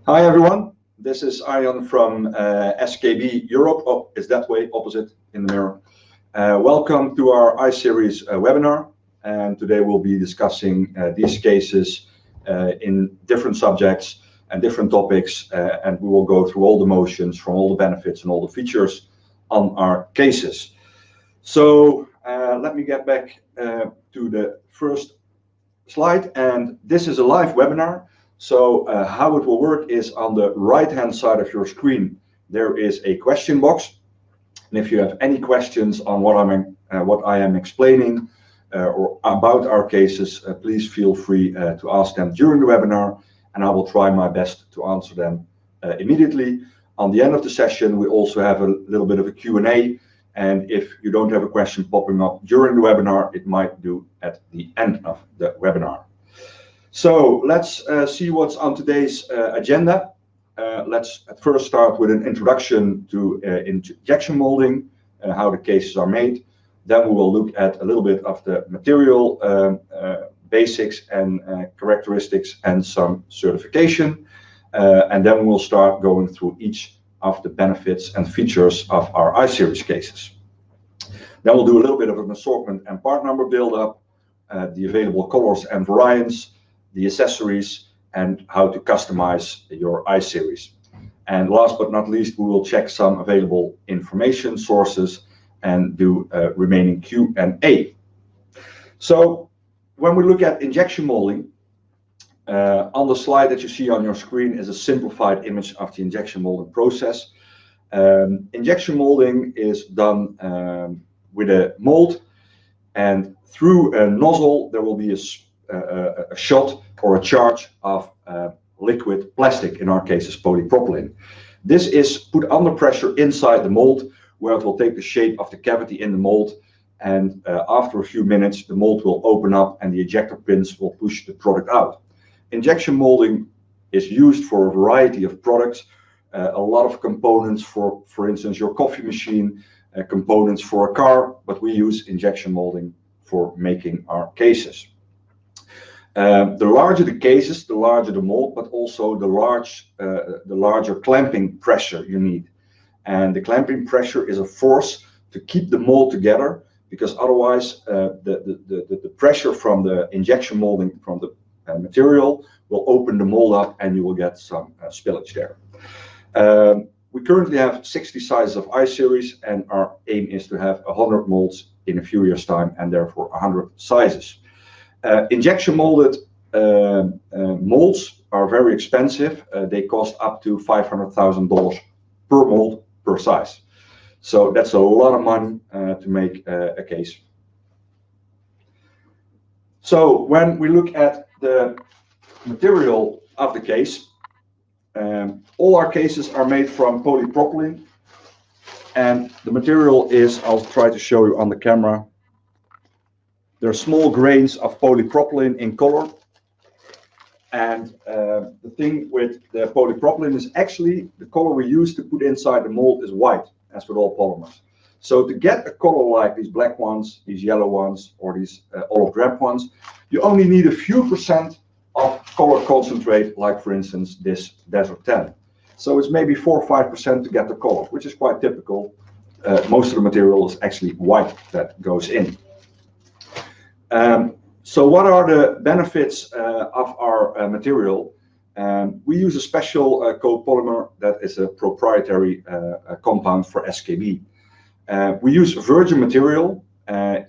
Hi everyone, this is Arjan from SKB Europe. Oh, it's that way, opposite in the mirror. Welcome to our iSeries webinar, and today we'll be discussing these cases in different subjects and different topics, and we will go through all the motions from all the benefits and all the features on our cases. So let me get back to the first slide, and this is a live webinar. So how it will work is on the right hand side of your screen there is a question box, and if you have any questions on what I am explaining or about our cases, please feel free to ask them during the webinar, and I will try my best to answer them immediately. On the end of the session we also have a little bit of a Q&A, and if you don't have a question popping up during the webinar, it might do at the end of the webinar. So let's see what's on today's agenda. Let's at first start with an introduction to injection molding, how the cases are made. Then we will look at a little bit of the material basics and characteristics and some certification. And then we'll start going through each of the benefits and features of our iSeries cases. Then we'll do a little bit of an assortment and part number build-up, the available colors and variants, the accessories, and how to customize your iSeries. And last but not least, we will check some available information sources and do remaining Q&A. So when we look at injection molding, on the slide that you see on your screen is a simplified image of the injection molding process. Injection molding is done with a mold, and through a nozzle there will be a shot or a charge of liquid plastic, in our case is polypropylene. This is put under pressure inside the mold, where it will take the shape of the cavity in the mold, and after a few minutes the mold will open up and the ejector pins will push the product out. Injection molding is used for a variety of products, a lot of components for instance your coffee machine, components for a car, but we use injection molding for making our cases. The larger the cases, the larger the mold, but also the larger clamping pressure you need. And the clamping pressure is a force to keep the mold together, because otherwise the pressure from the injection molding from the material will open the mold up and you will get some spillage there. We currently have 60 sizes of iSeries, and our aim is to have 100 molds in a few years' time, and therefore 100 sizes. Injection molded molds are very expensive. They cost up to $500,000 per mold per size. So that's a lot of money to make a case. So when we look at the material of the case, all our cases are made from polypropylene, and the material is, I'll try to show you on the camera, there are small grains of polypropylene in color, and the thing with the polypropylene is actually the color we use to put inside the mold is white, as with all polymers. So to get a color like these black ones, these yellow ones, or these olive drab ones, you only need a few percent of color concentrate, like for instance this desert tan. So it's maybe 4 or 5% to get the color, which is quite typical. Most of the material is actually white that goes in. So what are the benefits of our material? We use a special copolymer that is a proprietary compound for SKB. We use virgin material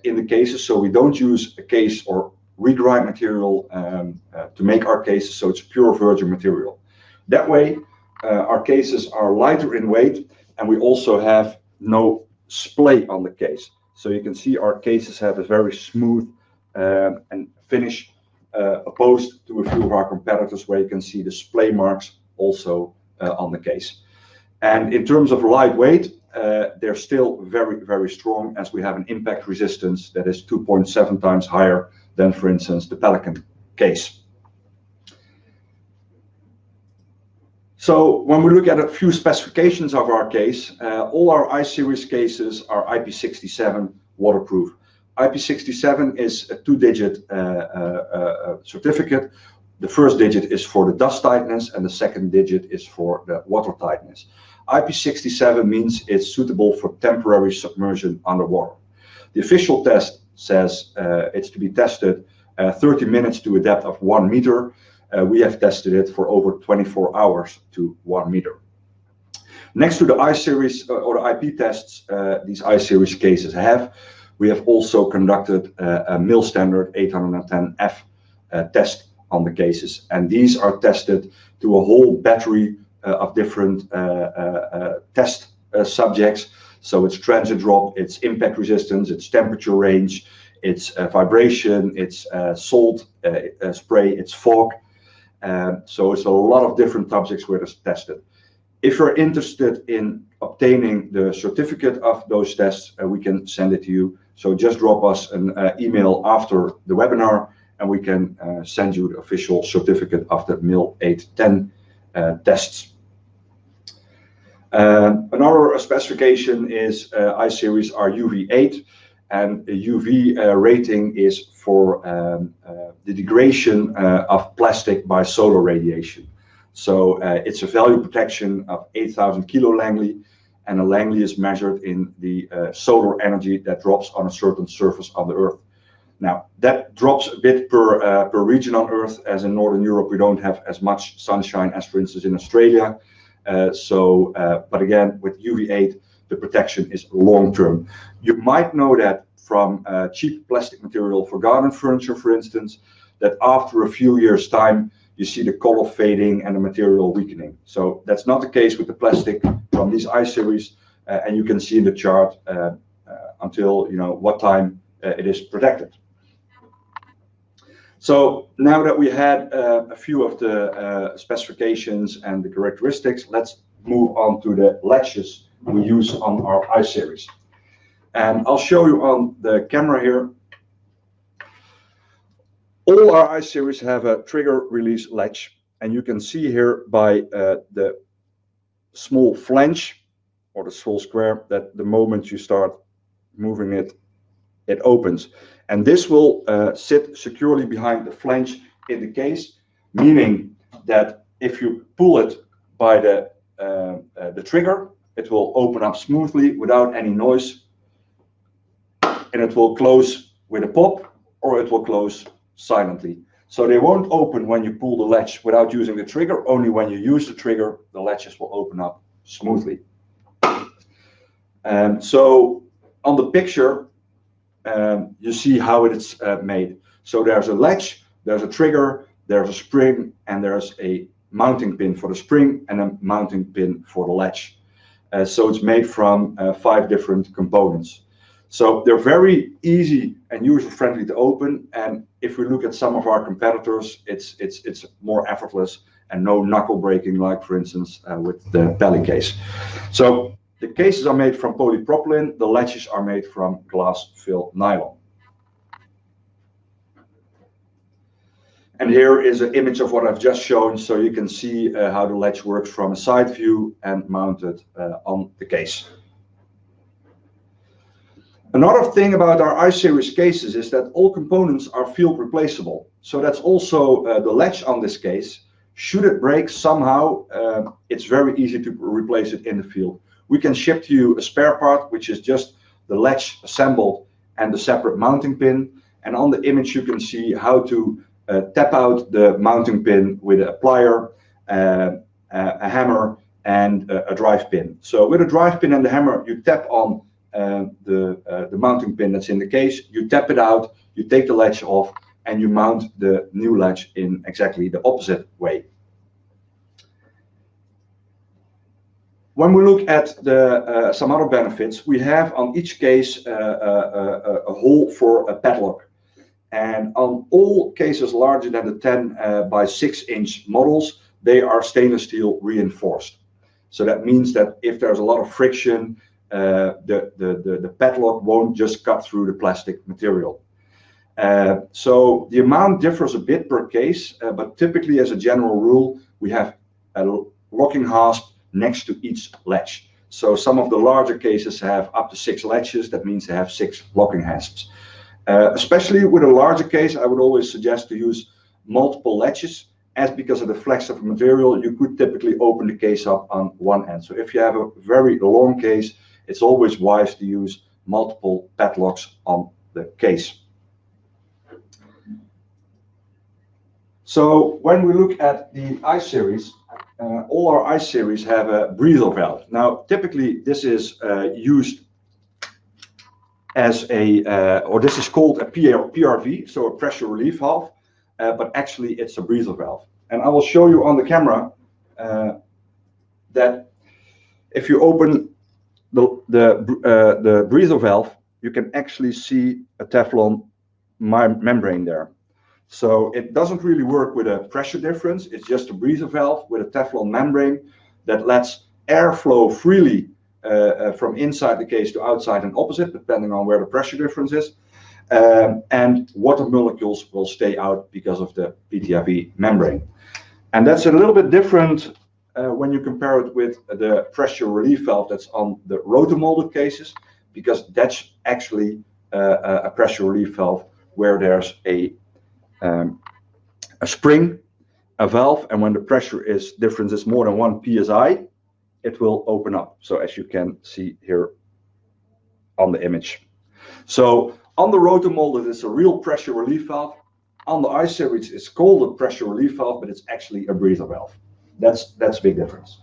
in the cases, so we don't use a case or regrind material to make our cases, so it's pure virgin material. That way our cases are lighter in weight, and we also have no splay on the case. So you can see our cases have a very smooth and finish, opposed to a few of our competitors where you can see the splay marks also on the case. And in terms of lightweight, they're still very, very strong, as we have an impact resistance that is 2.7 times higher than, for instance, the Pelican case. So when we look at a few specifications of our case, all our iSeries cases are Ip67 waterproof. Ip67 is a 2-digit certificate. The first digit is for the dust tightness and the second digit is for the water tightness. IP67 means it's suitable for temporary submersion underwater. The official test says it's to be tested 30 minutes to a depth of 1 meter. We have tested it for over 24 hours to 1 meter. Next to the iSeries or the IP tests these iSeries cases have, we have also conducted a MIL standard 810F test on the cases, and these are tested to a whole battery of different test subjects. So it's transit drop, it's impact resistance, it's temperature range, it's vibration, it's salt spray, it's fog. So it's a lot of different subjects where it's tested. If you're interested in obtaining the certificate of those tests, we can send it to you. So just drop us an email after the webinar and we can send you the official certificate of the MIL 810 tests. Another specification is iSeries are UV8, and the UV rating is for the degradation of plastic by solar radiation. So it's a value protection of 8,000 kilo Langley, and a Langley is measured in the solar energy that drops on a certain surface of the Earth. Now, that drops a bit per region on Earth, as in Northern Europe we don't have as much sunshine as, for instance, in Australia. But again, with UV8, the protection is long-term. You might know that from cheap plastic material for garden furniture, for instance, that after a few years' time, you see the color fading and the material weakening. So that's not the case with the plastic from these iSeries, and you can see in the chart until what time it is protected. So now that we had a few of the specifications and the characteristics, let's move on to the latches we use on our iSeries. And I'll show you on the camera here. All our iSeries have a trigger release latch, and you can see here by the small flange or the small square that the moment you start moving it, it opens. And this will sit securely behind the flange in the case, meaning that if you pull it by the trigger, it will open up smoothly without any noise, and it will close with a pop, or it will close silently. So they won't open when you pull the latch without using the trigger. Only when you use the trigger, the latches will open up smoothly. So on the picture, you see how it is made. So there's a latch, there's a trigger, there's a spring, and there's a mounting pin for the spring and a mounting pin for the latch. So it's made from 5 different components. So they're very easy and user-friendly to open. And if we look at some of our competitors, it's more effortless and no knuckle breaking, like for instance with the belly case. So the cases are made from polypropylene, the latches are made from glass fill nylon. And here is an image of what I've just shown, so you can see how the latch works from a side view and mounted on the case. Another thing about our iSeries cases is that all components are field replaceable. So that's also the latch on this case. Should it break somehow, it's very easy to replace it in the field. We can ship to you a spare part, which is just the latch assembled and the separate mounting pin. And on the image, you can see how to tap out the mounting pin with a plier, a hammer, and a drive pin. So with a drive pin and the hammer, you tap on the mounting pin that's in the case, you tap it out, you take the latch off, and you mount the new latch in exactly the opposite way. When we look at some other benefits, we have on each case a hole for a padlock. And on all cases larger than the 10 by 6 inch models, they are stainless steel reinforced. So that means that if there's a lot of friction, the padlock won't just cut through the plastic material. So the amount differs a bit per case, but typically as a general rule, we have a locking hasp next to each latch. So some of the larger cases have up to 6 latches. That means they have 6 locking hasps. Especially with a larger case, I would always suggest to use multiple latches, as because of the flex of the material, you could typically open the case up on one end. So if you have a very long case, it's always wise to use multiple padlocks on the case. So when we look at the iSeries, all our iSeries have a breathal valve. Now, typically this is used as a, or this is called a PRV, so a pressure relief valve, but actually it's a breathal valve. And I will show you on the camera that if you open the breathal valve, you can actually see a Teflon membrane there. So it doesn't really work with a pressure difference. It's just a breathal valve with a Teflon membrane that lets air flow freely from inside the case to outside and opposite, depending on where the pressure difference is. And water molecules will stay out because of the PTFE membrane. And that's a little bit different when you compare it with the pressure relief valve that's on the rotomolded cases, because that's actually a pressure relief valve where there's a spring, a valve, and when the pressure difference is more than 1 psi, it will open up. So as you can see here on the image. So on the rotomolded, it's a real pressure relief valve. On the iSeries, it's called a pressure relief valve, but it's actually a breathal valve. That's a big difference.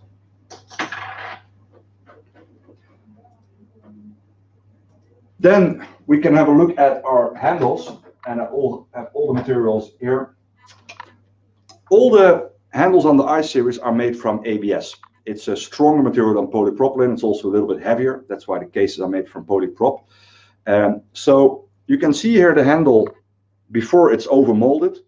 Then we can have a look at our handles, and I have all the materials here. All the handles on the iSeries are made from ABS. It's a stronger material than polypropylene. It's also a little bit heavier. That's why the cases are made from polyprop. So you can see here the handle before it's overmolded,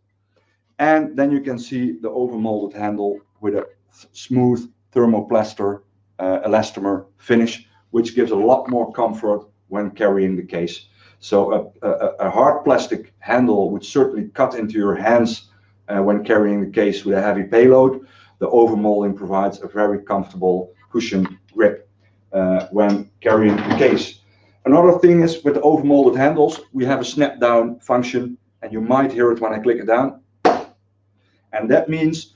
and then you can see the overmolded handle with a smooth thermoplaster elastomer finish, which gives a lot more comfort when carrying the case. So a hard plastic handle would certainly cut into your hands when carrying the case with a heavy payload. The overmolding provides a very comfortable cushioned grip when carrying the case. Another thing is with the overmolded handles, we have a snap down function, and you might hear it when I click it down. And that means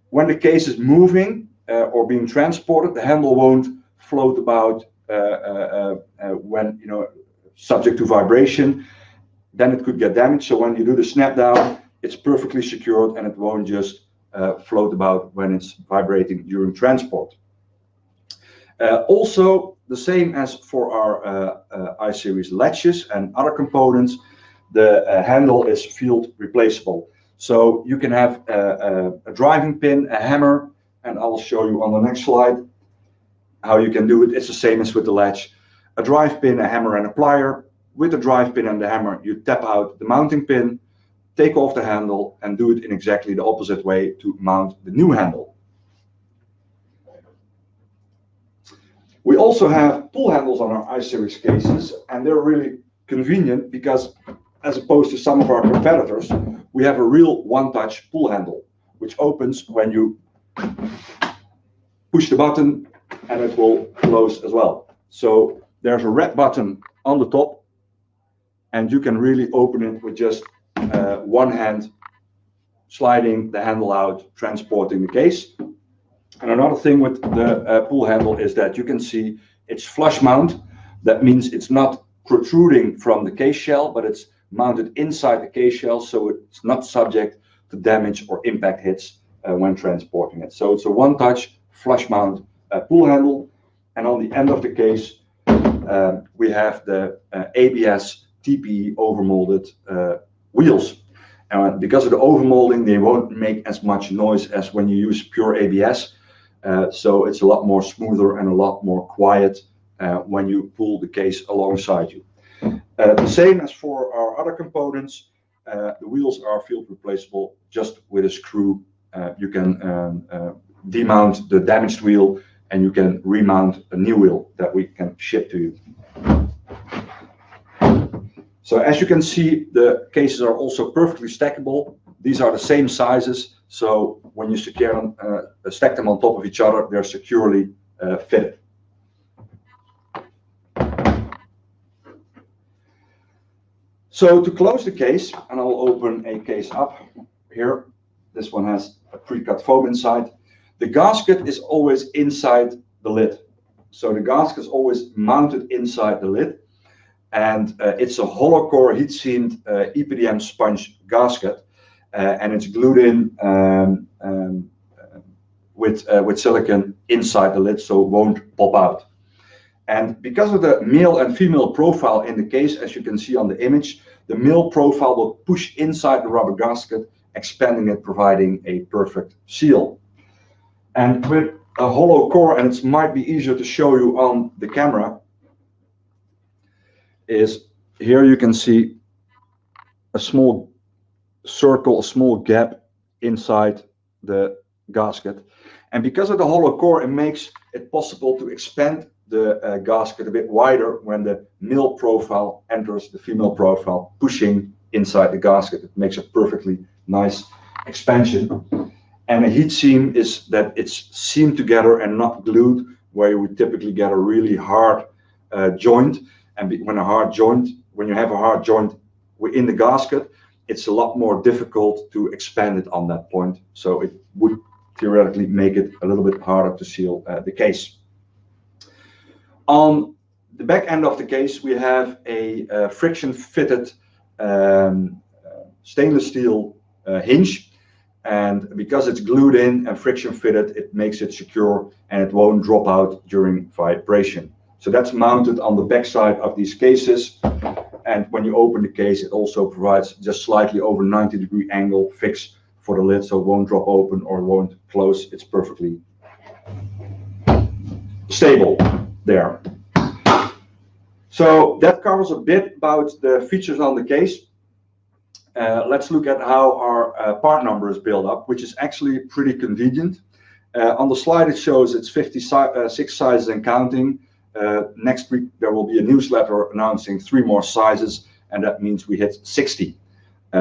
when the case is moving or being transported, the handle won't float about when, subject to vibration. Then it could get damaged. So when you do the snap down, it's perfectly secured and it won't just float about when it's vibrating during transport. Also, the same as for our iSeries latches and other components, the handle is field replaceable. So you can have a driving pin, a hammer, and I'll show you on the next slide how you can do it. It's the same as with the latch. A drive pin, a hammer, and a plier. With the drive pin and the hammer, you tap out the mounting pin, take off the handle, and do it in exactly the opposite way to mount the new handle. We also have pull handles on our iSeries cases, and they're really convenient because, as opposed to some of our competitors, we have a real one-touch pull handle, which opens when you push the button, and it will close as well. So there's a red button on the top, and you can really open it with just one hand, sliding the handle out, transporting the case. And another thing with the pull handle is that you can see it's flush mount. That means it's not protruding from the case shell, but it's mounted inside the case shell, so it's not subject to damage or impact hits when transporting it. So it's a one-touch flush mount pull handle, and on the end of the case we have the ABS TPE overmolded wheels. And because of the overmolding, they won't make as much noise as when you use pure ABS. So it's a lot more smoother and a lot more quiet when you pull the case alongside you. The same as for our other components, the wheels are field replaceable just with a screw. You can demount the damaged wheel, and you can remount a new wheel that we can ship to you. So as you can see, the cases are also perfectly stackable. These are the same sizes, so when you stack them on top of each other, they're securely fitted. So to close the case, and I'll open a case up here, this one has a pre-cut foam inside. The gasket is always inside the lid. So the gasket is always mounted inside the lid. And it's a hollow core heat-seamed EPDM sponge gasket. And it's glued in with silicone inside the lid, so it won't pop out. And because of the male and female profile in the case, as you can see on the image, the male profile will push inside the rubber gasket, expanding it, providing a perfect seal. And with a hollow core, and it might be easier to show you on the camera, is here you can see a small circle, a small gap inside the gasket. And because of the hollow core, it makes it possible to expand the gasket a bit wider when the male profile enters the female profile, pushing inside the gasket. It makes a perfectly nice expansion. And a heat seam is that it's seamed together and not glued, where you would typically get a really hard joint. And when you have a hard joint within the gasket, it's a lot more difficult to expand it on that point. So it would theoretically make it a little bit harder to seal the case. On the back end of the case, we have a friction fitted stainless steel hinge. And because it's glued in and friction fitted, it makes it secure and it won't drop out during vibration. So that's mounted on the back side of these cases. And when you open the case, it also provides just slightly over 90-degree angle fix for the lid, so it won't drop open or it won't close. It's perfectly stable there. So that covers a bit about the features on the case. Let's look at how our part number is built up, which is actually pretty convenient. On the slide it shows it's 56 sizes and counting. Next week there will be a newsletter announcing 3 more sizes, and that means we hit 60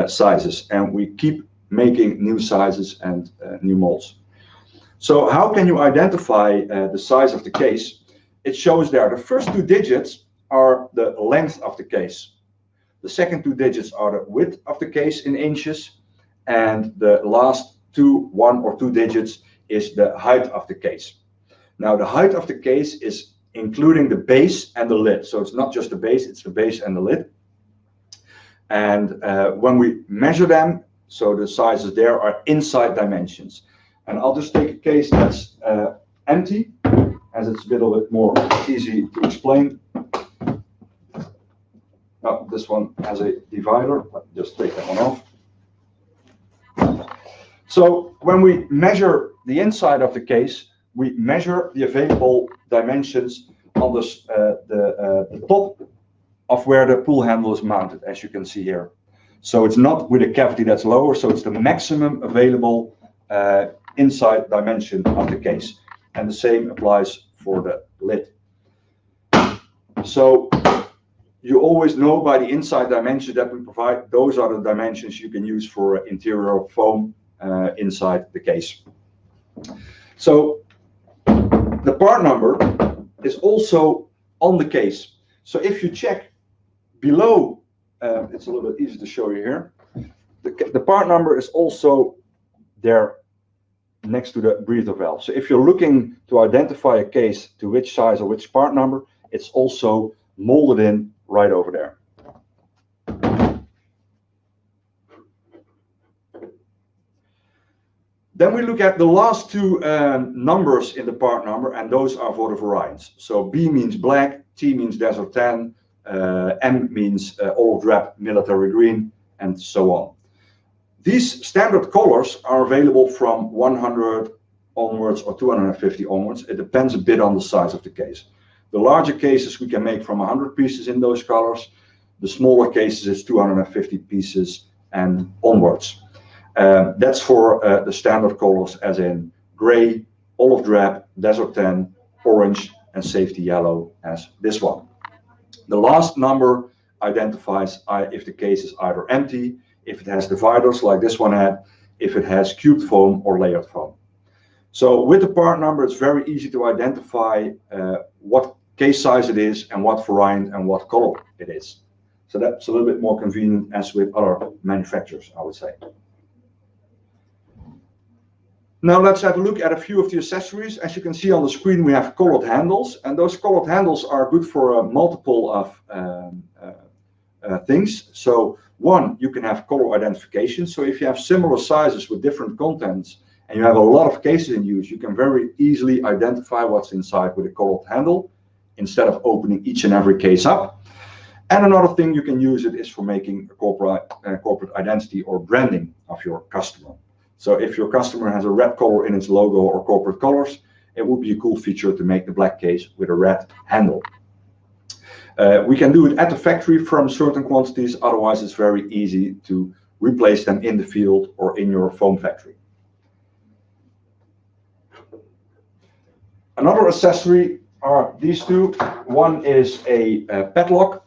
sizes, and we keep making new sizes and new molds. So how can you identify the size of the case? It shows there the first 2 digits are the length of the case. The second 2 digits are the width of the case in inches, and the last 1 or 2 digits is the height of the case. Now the height of the case is including the base and the lid. So it's not just the base, it's the base and the lid. And when we measure them, so the sizes there are inside dimensions. And I'll just take a case that's empty, as it's a little bit more easy to explain. Oh, this one has a divider. Let's just take that one off. So when we measure the inside of the case, we measure the available dimensions on the top of where the pull handle is mounted, as you can see here. So it's not with a cavity that's lower, so it's the maximum available inside dimension of the case. And the same applies for the lid. So you always know by the inside dimensions that we provide, those are the dimensions you can use for interior foam inside the case. So the part number is also on the case. So if you check below, it's a little bit easy to show you here. The part number is also there next to the breather valve. So if you're looking to identify a case to which size or which part number, it's also molded in right over there. Then we look at the last 2 numbers in the part number, and those are for the variants. So B means black, T means desert tan, M means olive drab, military green, and so on. These standard colors are available from 100 onwards or 250 onwards. It depends a bit on the size of the case. The larger cases we can make from 100 pieces in those colors. The smaller cases is 250 pieces and onwards. That's for the standard colors, as in gray, olive drab, desert tan, orange, and safety yellow, as this one. The last number identifies if the case is either empty, if it has dividers like this one had, if it has cubed foam or layered foam. So with the part number, it's very easy to identify what case size it is and what variant and what color it is. So that's a little bit more convenient as with other manufacturers, I would say. Now let's have a look at a few of the accessories. As you can see on the screen, we have colored handles, and those colored handles are good for multiple of things. So one, you can have color identification. So if you have similar sizes with different contents and you have a lot of cases in use, you can very easily identify what's inside with a colored handle instead of opening each and every case up. And another thing you can use it is for making a corporate identity or branding of your customer. So if your customer has a red color in its logo or corporate colors, it would be a cool feature to make the black case with a red handle. We can do it at the factory from certain quantities, otherwise it's very easy to replace them in the field or in your foam factory. Another accessory are these two. One is a padlock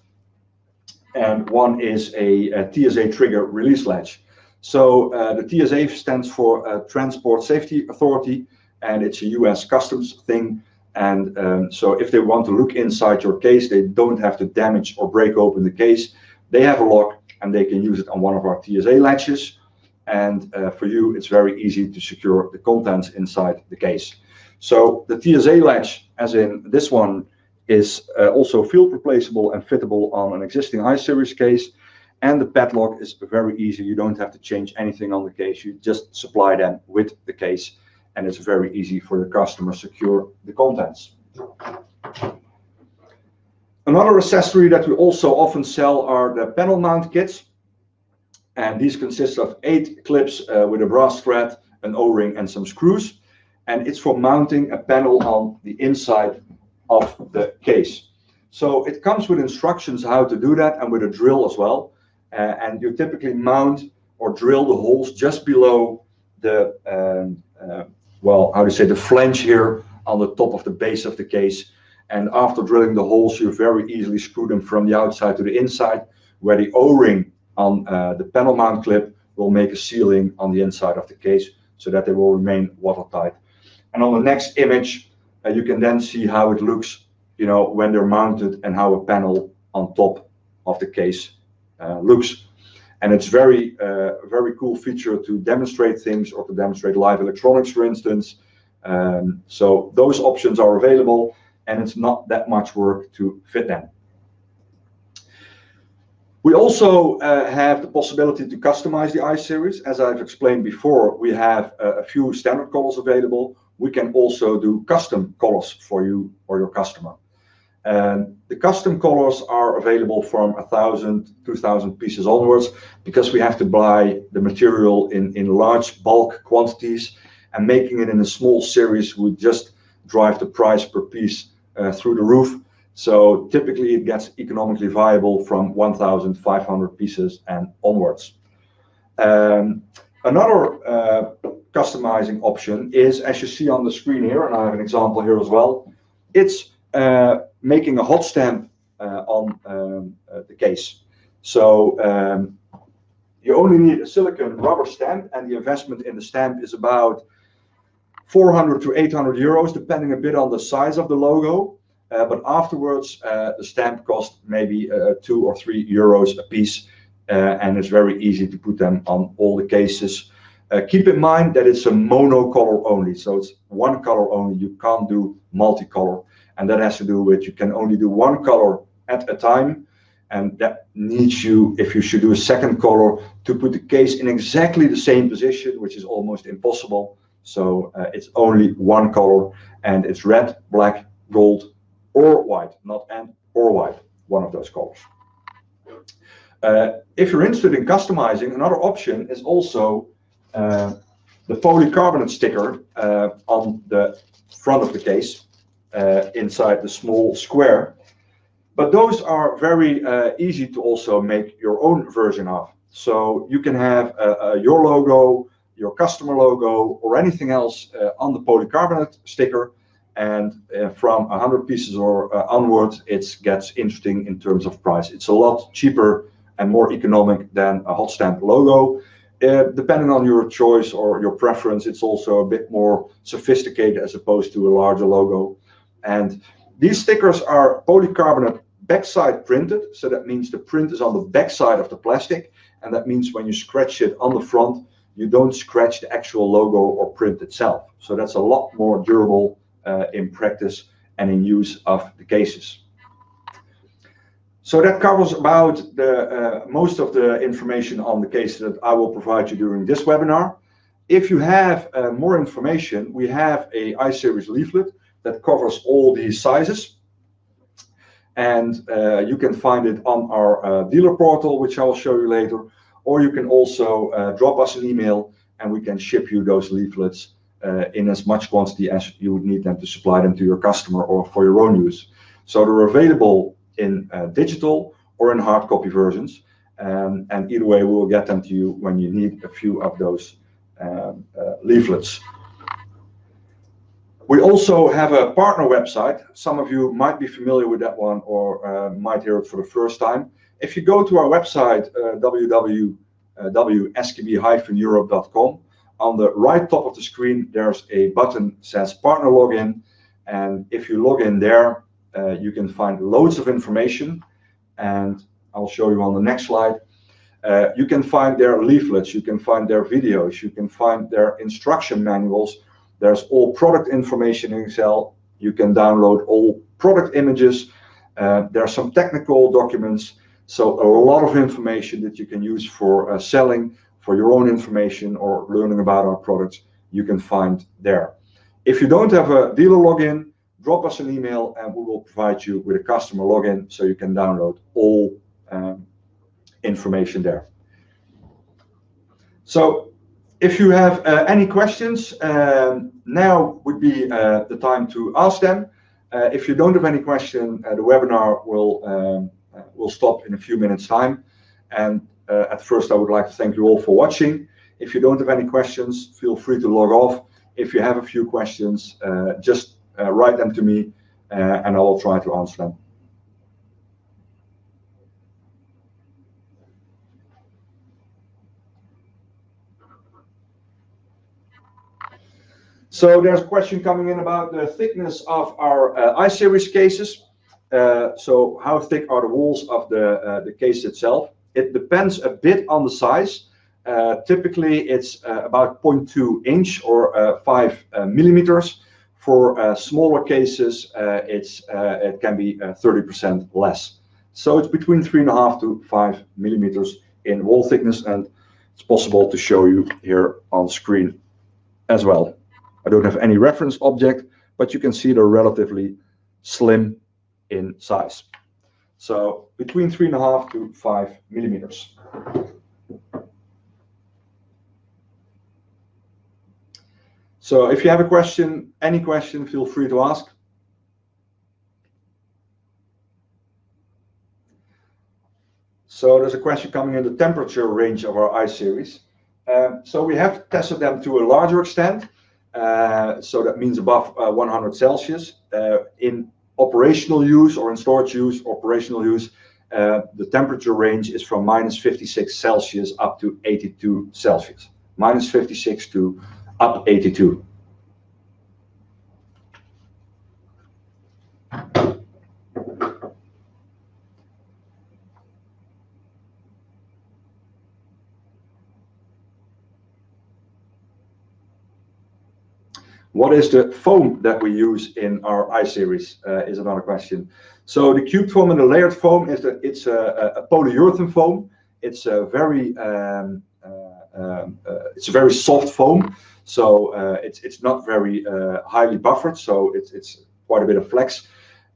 and one is a TSA trigger release latch. So the TSA stands for Transport Safety Authority, and it's a US customs thing. And so if they want to look inside your case, they don't have to damage or break open the case. They have a lock and they can use it on one of our TSA latches. And for you, it's very easy to secure the contents inside the case. So the TSA latch, as in this one, is also field replaceable and fittable on an existing iSeries case. And the padlock is very easy. You don't have to change anything on the case. You just supply them with the case, and it's very easy for the customer to secure the contents. Another accessory that we also often sell are the panel mount kits. And these consist of 8 clips with a brass thread, an O-ring, and some screws. And it's for mounting a panel on the inside of the case. So it comes with instructions how to do that and with a drill as well. And you typically mount or drill the holes just below the, well, how to say, the flange here on the top of the base of the case. And after drilling the holes, you very easily screw them from the outside to the inside, where the O-ring on the panel mount clip will make a sealing on the inside of the case so that they will remain watertight. And on the next image, you can then see how it looks, you know, when they're mounted and how a panel on top of the case looks. And it's very cool feature to demonstrate things or to demonstrate live electronics, for instance. So those options are available, and it's not that much work to fit them. We also have the possibility to customize the iSeries. As I've explained before, we have a few standard colors available. We can also do custom colors for you or your customer. And the custom colors are available from 1,000, 2,000 pieces onwards, because we have to buy the material in large bulk quantities, and making it in a small series would just drive the price per piece through the roof. So typically it gets economically viable from 1,500 pieces and onwards. Another customizing option is, as you see on the screen here, and I have an example here as well, it's making a hot stamp on the case. So you only need a silicone rubber stamp, and the investment in the stamp is about 400 to 800 euros, depending a bit on the size of the logo. But afterwards, the stamp costs maybe 2 or 3 euros a piece, and it's very easy to put them on all the cases. Keep in mind that it's a monocolor only, so it's one color only. You can't do multicolor, and that has to do with you can only do one color at a time, and that needs you, if you should do a second color, to put the case in exactly the same position, which is almost impossible. So it's only one color, and it's red, black, gold, or white, not and or white, one of those colors. If you're interested in customizing, another option is also the polycarbonate sticker on the front of the case, inside the small square. But those are very easy to also make your own version of. So you can have your logo, your customer logo, or anything else on the polycarbonate sticker. And from 100 pieces or onwards, it gets interesting in terms of price. It's a lot cheaper and more economic than a hot stamp logo. Depending on your choice or your preference, it's also a bit more sophisticated as opposed to a larger logo. And these stickers are polycarbonate backside printed. So that means the print is on the backside of the plastic. And that means when you scratch it on the front, you don't scratch the actual logo or print itself. So that's a lot more durable in practice and in use of the cases. So that covers about the most of the information on the case that I will provide you during this webinar. If you have more information, we have a iSeries leaflet that covers all these sizes. And you can find it on our dealer portal, which I will show you later. Or you can also drop us an email and we can ship you those leaflets in as much quantity as you would need them to supply them to your customer or for your own use. So they're available in digital or in hard copy versions. And either way, we will get them to you when you need a few of those leaflets. We also have a partner website. Some of you might be familiar with that one or might hear it for the first time. If you go to our website, www.skb-europe.com, on the right top of the screen, there's a button that says Partner Login. And if you log in there, you can find loads of information. And I'll show you on the next slide. You can find their leaflets, you can find their videos, you can find their instruction manuals. There's all product information in Excel. You can download all product images. There are some technical documents. So a lot of information that you can use for selling, for your own information or learning about our products, you can find there. If you don't have a dealer login, drop us an email and we will provide you with a customer login so you can download all information there. So if you have any questions, now would be the time to ask them. If you don't have any question, the webinar will stop in a few minutes time. And at first, I would like to thank you all for watching. If you don't have any questions, feel free to log off. If you have a few questions, just write them to me and I will try to answer them. So there's a question coming in about the thickness of our iSeries cases. So how thick are the walls of the case itself? It depends a bit on the size. Typically, it's about 0.2 inch or 5 millimeters. For smaller cases, it can be 30% less. So it's between 3.5 to 5 millimeters in wall thickness, and it's possible to show you here on screen as well. I don't have any reference object, but you can see they're relatively slim in size. So between 3.5 to 5 millimeters. So if you have a question, any question, feel free to ask. So there's a question coming in the temperature range of our iSeries. So we have tested them to a larger extent. So that means above 100 Celsius. In operational use or in storage use, operational use, the temperature range is from -56 Celsius up to 82 Celsius. -56 to up 82. What is the foam that we use in our iSeries is another question. So the cubed foam and the layered foam is that it's a polyurethane foam. It's a very soft foam. So it's not very highly buffered. So it's quite a bit of flex,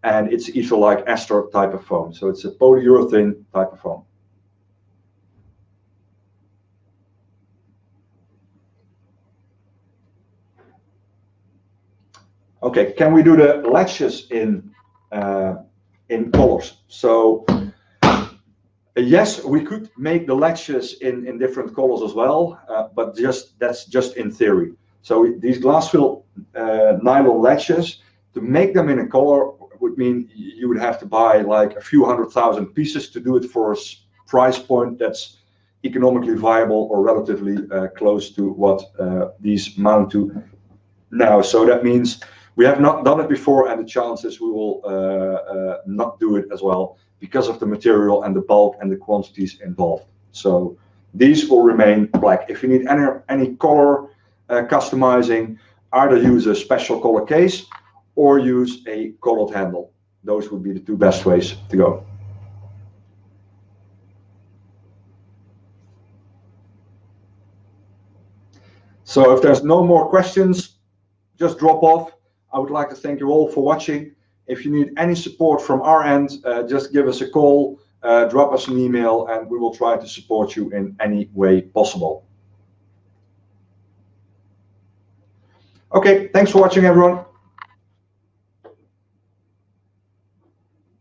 and it's either like ester type of foam. So it's a polyurethane type of foam. Okay, can we do the latches in colors? So yes, we could make the latches in different colors as well, but that's just in theory. So these glass fill nylon latches, to make them in a color would mean you would have to buy like a few 100,000 pieces to do it for a price point that's economically viable or relatively close to what these mount to now. So that means we have not done it before, and the chances we will not do it as well because of the material and the bulk and the quantities involved. So these will remain black. If you need any color customizing, either use a special color case or use a colored handle. Those would be the two best ways to go. So if there's no more questions, just drop off. I would like to thank you all for watching. If you need any support from our end, just give us a call, drop us an email, and we will try to support you in any way possible. Okay, thanks for watching, everyone.